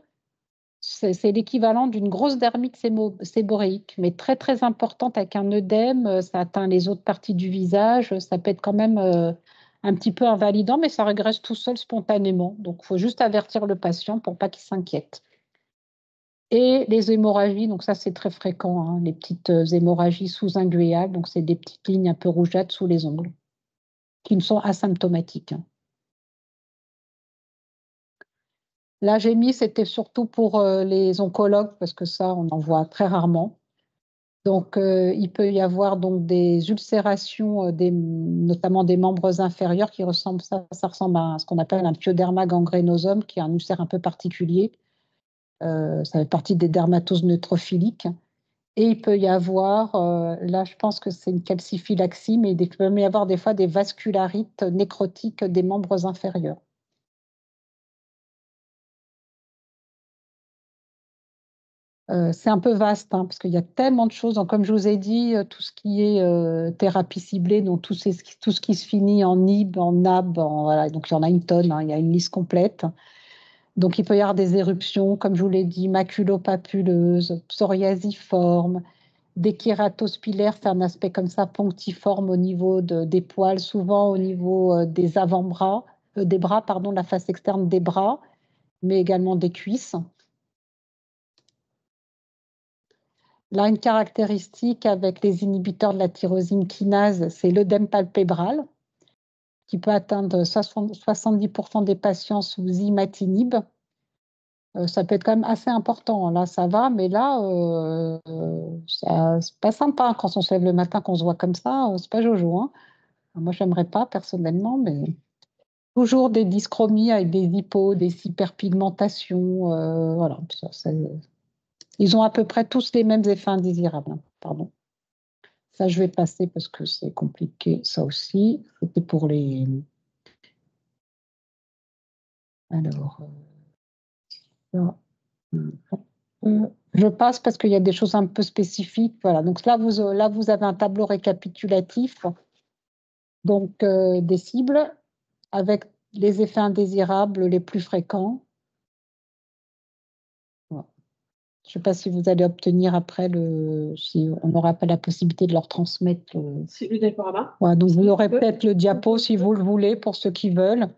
C'est l'équivalent d'une grosse dermite séborique, mais très, très importante avec un œdème. Ça atteint les autres parties du visage. Ça peut être quand même un petit peu invalidant, mais ça régresse tout seul spontanément. Donc, il faut juste avertir le patient pour pas qu'il s'inquiète. Et les hémorragies, donc ça, c'est très fréquent, hein, les petites hémorragies sous-inguéales. Donc, c'est des petites lignes un peu rougeâtres sous les ongles qui ne sont asymptomatiques, hein. Là, j'ai mis, c'était surtout pour les oncologues, parce que ça, on en voit très rarement. Donc, il peut y avoir donc des ulcérations, notamment des membres inférieurs qui ressemblent, ça ressemble à ce qu'on appelle un pyoderma gangrénosum, qui est un ulcère un peu particulier. Ça fait partie des dermatoses neutrophiliques. Et il peut y avoir, là, je pense que c'est une calciphylaxie, mais il peut y avoir des fois des vascularites nécrotiques des membres inférieurs. C'est un peu vaste, hein, parce qu'il y a tellement de choses. Donc, comme je vous ai dit, tout ce qui est thérapie ciblée, donc tout ce qui se finit en IB, en NAB, voilà, donc il y en a une tonne, hein, il y a une liste complète. Donc, il peut y avoir des éruptions, comme je vous l'ai dit, maculopapuleuse, psoriasiforme, des kératoses pilaires, c'est un aspect comme ça, punctiforme au niveau des poils, souvent au niveau des avant-bras, des bras, pardon, la face externe des bras, mais également des cuisses. Là, une caractéristique avec les inhibiteurs de la tyrosine kinase, c'est l'œdème palpébral, qui peut atteindre 70% des patients sous imatinib. Ça peut être quand même assez important. Là, ça va, mais là, c'est pas sympa quand on se lève le matin, qu'on se voit comme ça, c'est pas jojo, hein. Moi, j'aimerais pas personnellement, mais toujours des dyschromies avec des hypos, des hyperpigmentations, voilà. Ils ont à peu près tous les mêmes effets indésirables, hein. Pardon. Ça, je vais passer parce que c'est compliqué, ça aussi. C'était pour les... Alors, je passe parce qu'il y a des choses un peu spécifiques. Voilà, donc là, vous avez un tableau récapitulatif, donc des cibles avec les effets indésirables les plus fréquents. Voilà. Je ne sais pas si vous allez obtenir après si on n'aura pas la possibilité de leur transmettre. C'est le diaporama. Ouais, donc vous aurez peut-être le diapo si vous le voulez pour ceux qui veulent.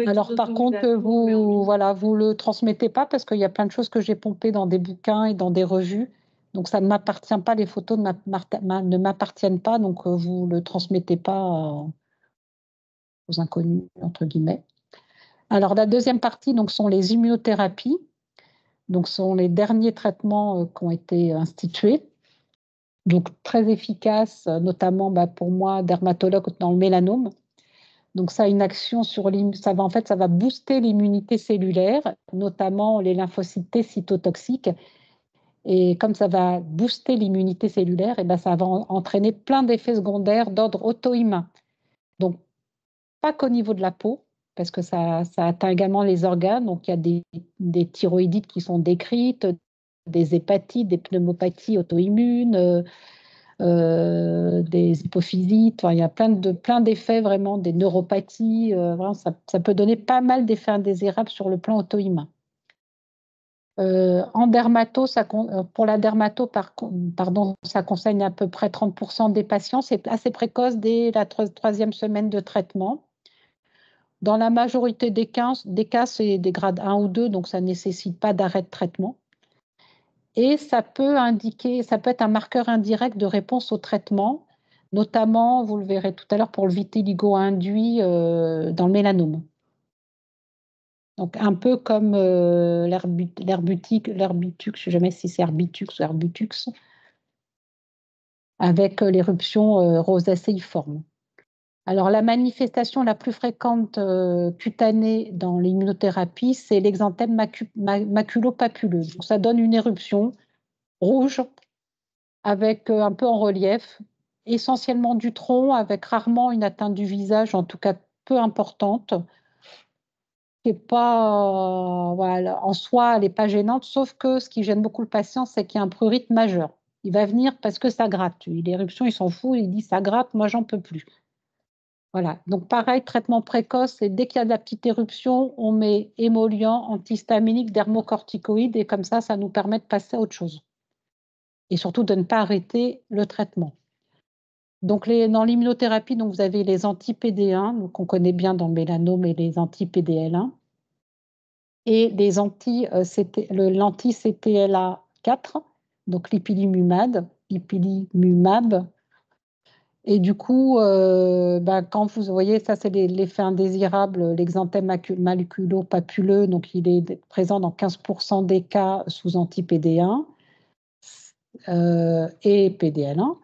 Alors par contre, vous le transmettez pas parce qu'il y a plein de choses que j'ai pompées dans des bouquins et dans des revues. Donc ça ne m'appartient pas, les photos ne m'appartiennent pas, donc vous le transmettez pas aux inconnus, entre guillemets. Alors la deuxième partie, donc, sont les immunothérapies. Donc, ce sont les derniers traitements qui ont été institués. Donc, très efficaces, notamment pour moi, dermatologue dans le mélanome. Donc, ça a une action sur ça va booster l'immunité cellulaire, notamment les lymphocytes T cytotoxiques. Et comme ça va booster l'immunité cellulaire, et ça va entraîner plein d'effets secondaires d'ordre auto-immun. Donc, pas qu'au niveau de la peau, parce que ça atteint également les organes. Donc, il y a des thyroïdites qui sont décrites, des hépatites, des pneumopathies auto-immunes, des hypophysites. Enfin, il y a plein d'effets, vraiment, des neuropathies. Vraiment, ça peut donner pas mal d'effets indésirables sur le plan auto-immun. En dermato, pour la dermato, pardon, ça concerne à peu près 30% des patients. C'est assez précoce dès la troisième semaine de traitement. Dans la majorité des cas, c'est des grades 1 ou 2, donc ça ne nécessite pas d'arrêt de traitement. Et ça peut être un marqueur indirect de réponse au traitement, notamment, vous le verrez tout à l'heure, pour le vitiligo induit dans le mélanome. Donc, un peu comme l'herbutux, je ne sais jamais si c'est herbitux ou herbutux, avec l'éruption rosacéiforme. Alors, la manifestation la plus fréquente cutanée dans l'immunothérapie, c'est l'exanthème maculopapuleux. Donc, ça donne une éruption rouge avec un peu en relief, essentiellement du tronc, avec rarement une atteinte du visage, en tout cas peu importante. C'est pas, voilà, en soi, elle n'est pas gênante, sauf que ce qui gêne beaucoup le patient, c'est qu'il y a un prurite majeur. Il va venir parce que ça gratte. L'éruption, il s'en fout, il dit ça gratte, moi j'en peux plus. Voilà, donc pareil, traitement précoce, et dès qu'il y a de la petite éruption, on met émollient, antihistaminique, dermocorticoïde, et comme ça nous permet de passer à autre chose. Et surtout de ne pas arrêter le traitement. Donc dans l'immunothérapie, donc, vous avez les anti-PD1, qu'on connaît bien dans le mélanome, et les anti-PDL1, et l'anti-CTLA4, donc l'ipilimumab. Et du coup, quand vous voyez, ça c'est l'effet indésirable, l'exanthème maculopapuleux, donc il est présent dans 15% des cas sous anti-PD1 et PDL1.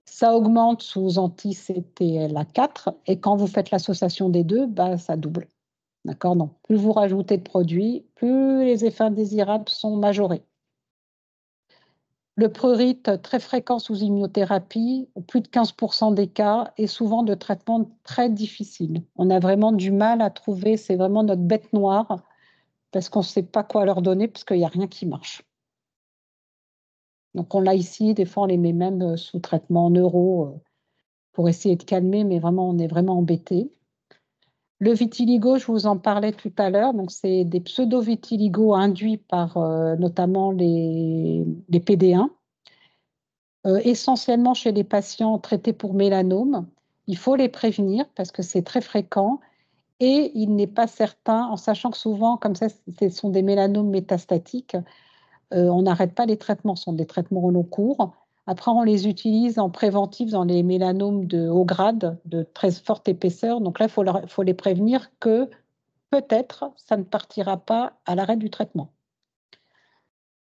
Ça augmente sous anti-CTLA4 et quand vous faites l'association des deux, ça double. D'accord? Donc, plus vous rajoutez de produits, plus les effets indésirables sont majorés. Le prurite, très fréquent sous immunothérapie, plus de 15% des cas, et souvent de traitement très difficile. On a vraiment du mal à trouver, c'est vraiment notre bête noire, parce qu'on ne sait pas quoi leur donner, parce qu'il n'y a rien qui marche. Donc on l'a ici, des fois on les met même sous traitement neuro pour essayer de calmer, mais vraiment on est vraiment embêté. Le vitiligo, je vous en parlais tout à l'heure, donc c'est des pseudo-vitiligo induits par notamment les PD1, essentiellement chez les patients traités pour mélanome. Il faut les prévenir parce que c'est très fréquent et il n'est pas certain, en sachant que souvent, comme ça, ce sont des mélanomes métastatiques, on n'arrête pas les traitements, ce sont des traitements au long cours. Après, on les utilise en préventif dans les mélanomes de haut grade, de très forte épaisseur. Donc là, il faut les prévenir que peut-être ça ne partira pas à l'arrêt du traitement.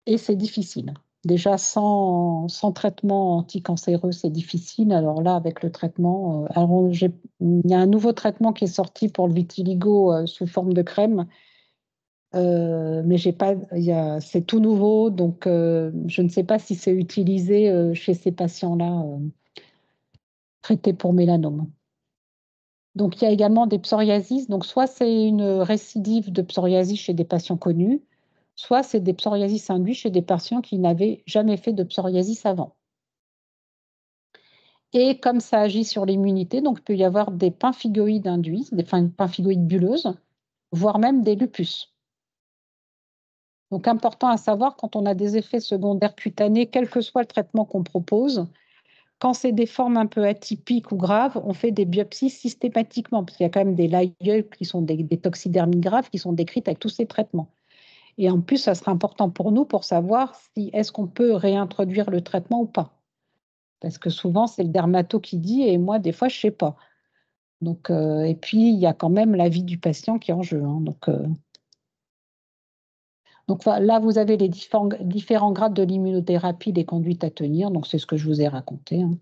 Et c'est difficile. Déjà, sans traitement anticancéreux, c'est difficile. Alors là, avec le traitement, il y a un nouveau traitement qui est sorti pour le vitiligo sous forme de crème. Mais c'est tout nouveau, donc je ne sais pas si c'est utilisé chez ces patients-là traités pour mélanome. Donc il y a également des psoriasis. Donc soit c'est une récidive de psoriasis chez des patients connus, soit c'est des psoriasis induits chez des patients qui n'avaient jamais fait de psoriasis avant. Et comme ça agit sur l'immunité, donc il peut y avoir des pemphigoïdes induits, des pemphigoïdes bulleuses, voire même des lupus. Donc, important à savoir, quand on a des effets secondaires cutanés, quel que soit le traitement qu'on propose, quand c'est des formes un peu atypiques ou graves, on fait des biopsies systématiquement, parce qu'il y a quand même des LIE qui sont des toxidermies graves qui sont décrites avec tous ces traitements. Et en plus, ça sera important pour nous pour savoir si est-ce qu'on peut réintroduire le traitement ou pas. Parce que souvent, c'est le dermato qui dit, et moi, des fois, je ne sais pas. Donc, et puis, il y a quand même la vie du patient qui est en jeu. Hein, donc là, vous avez les différents grades de l'immunothérapie, les conduites à tenir. Donc, c'est ce que je vous ai raconté. Hein.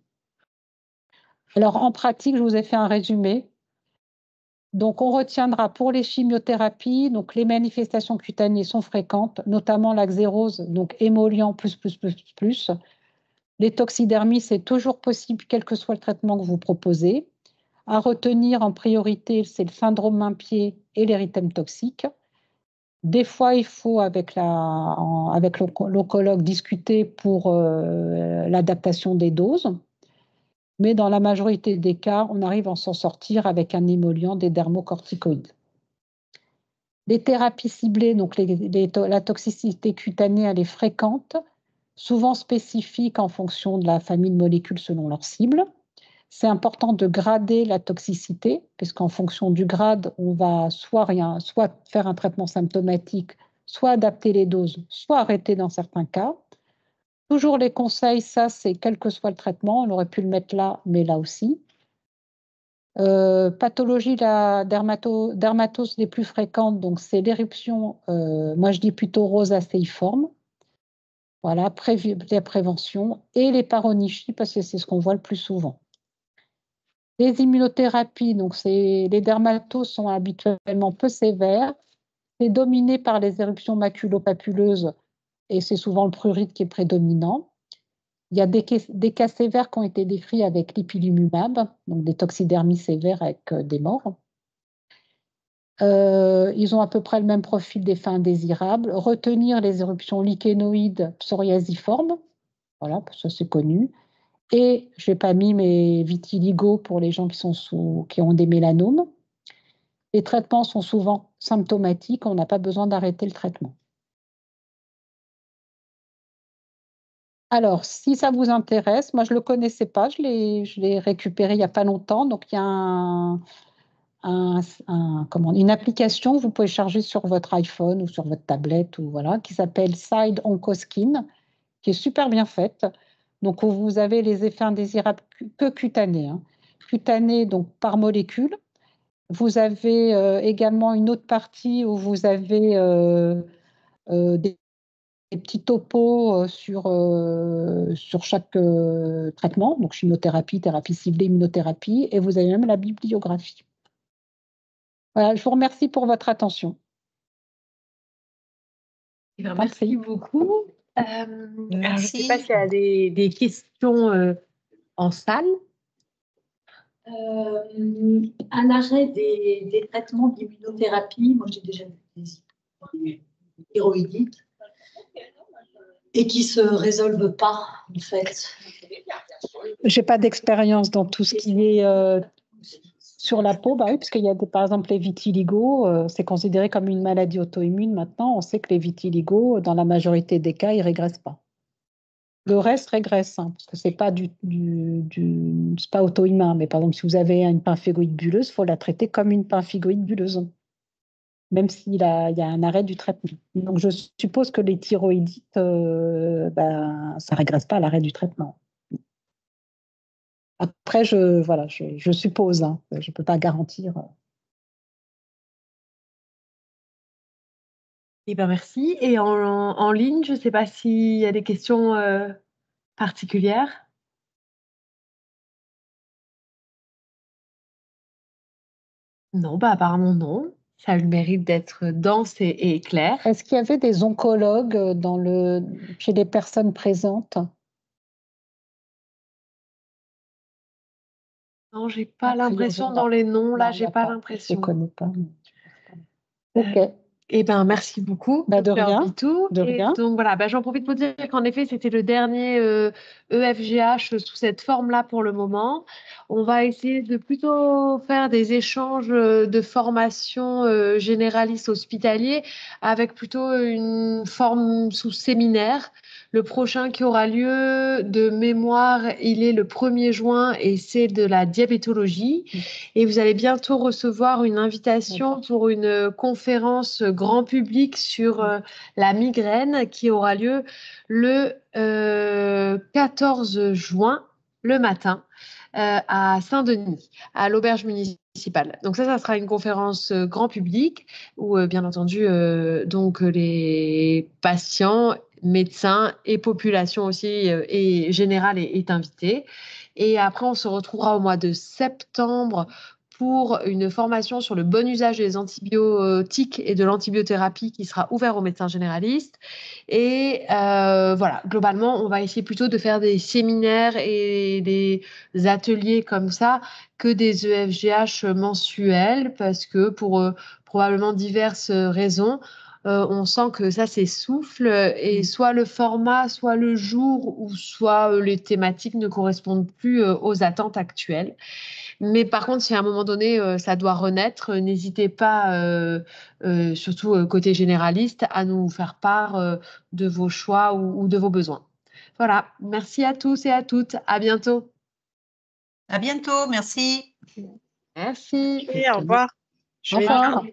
Alors, en pratique, je vous ai fait un résumé. Donc, on retiendra pour les chimiothérapies, donc les manifestations cutanées sont fréquentes, notamment l'axérose, donc émollient plus. Les toxidermies, c'est toujours possible, quel que soit le traitement que vous proposez. À retenir en priorité, c'est le syndrome main-pied et l'érythème toxique. Des fois, il faut, avec l'oncologue, discuter pour l'adaptation des doses. Mais dans la majorité des cas, on arrive à s'en sortir avec un émollient, des dermocorticoïdes. Les thérapies ciblées, donc la toxicité cutanée, elle est fréquente, souvent spécifique en fonction de la famille de molécules selon leur cible. C'est important de grader la toxicité, puisqu'en fonction du grade, on va soit faire un traitement symptomatique, soit adapter les doses, soit arrêter dans certains cas. Toujours les conseils, ça c'est quel que soit le traitement, on aurait pu le mettre là, mais là aussi. Pathologie, la dermatose les plus fréquentes, donc c'est l'éruption, moi je dis plutôt rosacéiforme. Voilà, la prévention et les paronychies parce que c'est ce qu'on voit le plus souvent. Les immunothérapies, donc les dermatoses sont habituellement peu sévères. C'est dominé par les éruptions maculopapuleuses et c'est souvent le prurite qui est prédominant. Il y a des cas sévères qui ont été décrits avec l'ipilimumab, donc des toxidermies sévères avec des morts. Ils ont à peu près le même profil des fins indésirables. Retenir les éruptions lichénoïdes psoriasiformes, voilà, ça c'est connu. Et je n'ai pas mis mes vitiligo pour les gens qui ont des mélanomes. Les traitements sont souvent symptomatiques, on n'a pas besoin d'arrêter le traitement. Alors, si ça vous intéresse, moi je ne le connaissais pas, je l'ai récupéré il n'y a pas longtemps, donc il y a une application que vous pouvez charger sur votre iPhone ou sur votre tablette ou voilà, qui s'appelle Side OncoSkin, qui est super bien faite. Donc vous avez les effets indésirables que cutanés, hein. Cutanés donc par molécule. Vous avez également une autre partie où vous avez des petits topos sur chaque traitement, donc chimiothérapie, thérapie ciblée, immunothérapie, et vous avez même la bibliographie. Voilà, je vous remercie pour votre attention. Merci beaucoup. Je ne sais pas Merci. s'il y a des questions en salle. Un arrêt des traitements d'immunothérapie, moi j'ai déjà vu des thyroïdites et qui ne se résolvent pas en fait. Je n'ai pas d'expérience dans tout ce qui est sur la peau, bah oui, parce qu'il y a par exemple les vitiligo, c'est considéré comme une maladie auto-immune maintenant. On sait que les vitiligo, dans la majorité des cas, ils ne régressent pas. Le reste régresse, hein, parce que ce n'est pas, c'est pas auto-immun. Mais par exemple, si vous avez une pemphigoïde bulleuse, il faut la traiter comme une pemphigoïde bulleuse, même s'il y a un arrêt du traitement. Donc, je suppose que les thyroïdites, ça ne régresse pas à l'arrêt du traitement. Après, je suppose, hein, je ne peux pas garantir. Eh ben, merci. Et en ligne, je ne sais pas s'il y a des questions particulières. Non, bah apparemment non. Ça a le mérite d'être dense et clair. Est-ce qu'il y avait des oncologues chez les personnes présentes? Non, j'ai pas l'impression dans les noms, là, j'ai pas l'impression. Je ne connais pas. Ok. Eh ben, merci beaucoup, De Dr rien. Bitou. De Et rien. donc voilà, j'en profite pour dire qu'en effet, c'était le dernier EFGH sous cette forme-là pour le moment. On va essayer de plutôt faire des échanges de formation généraliste hospitalier avec plutôt une forme sous séminaire. Le prochain qui aura lieu de mémoire, il est le 1er juin et c'est de la diabétologie. Et vous allez bientôt recevoir une invitation pour une conférence grand public sur la migraine qui aura lieu le 14 juin, le matin, à Saint-Denis, à l'auberge municipale. Donc ça sera une conférence grand public où, bien entendu, donc les patients, médecins et population aussi et générale est invitée. Et après, on se retrouvera au mois de septembre pour une formation sur le bon usage des antibiotiques et de l'antibiothérapie qui sera ouvert aux médecins généralistes. Et voilà, globalement, on va essayer plutôt de faire des séminaires et des ateliers comme ça que des EFGH mensuels parce que pour probablement diverses raisons, on sent que ça s'essouffle et soit le format, soit le jour, ou soit les thématiques ne correspondent plus aux attentes actuelles. Mais par contre, si à un moment donné, ça doit renaître, n'hésitez pas, surtout côté généraliste, à nous faire part de vos choix ou de vos besoins. Voilà, merci à tous et à toutes. À bientôt. À bientôt, merci. Merci. Oui, au revoir. Au revoir.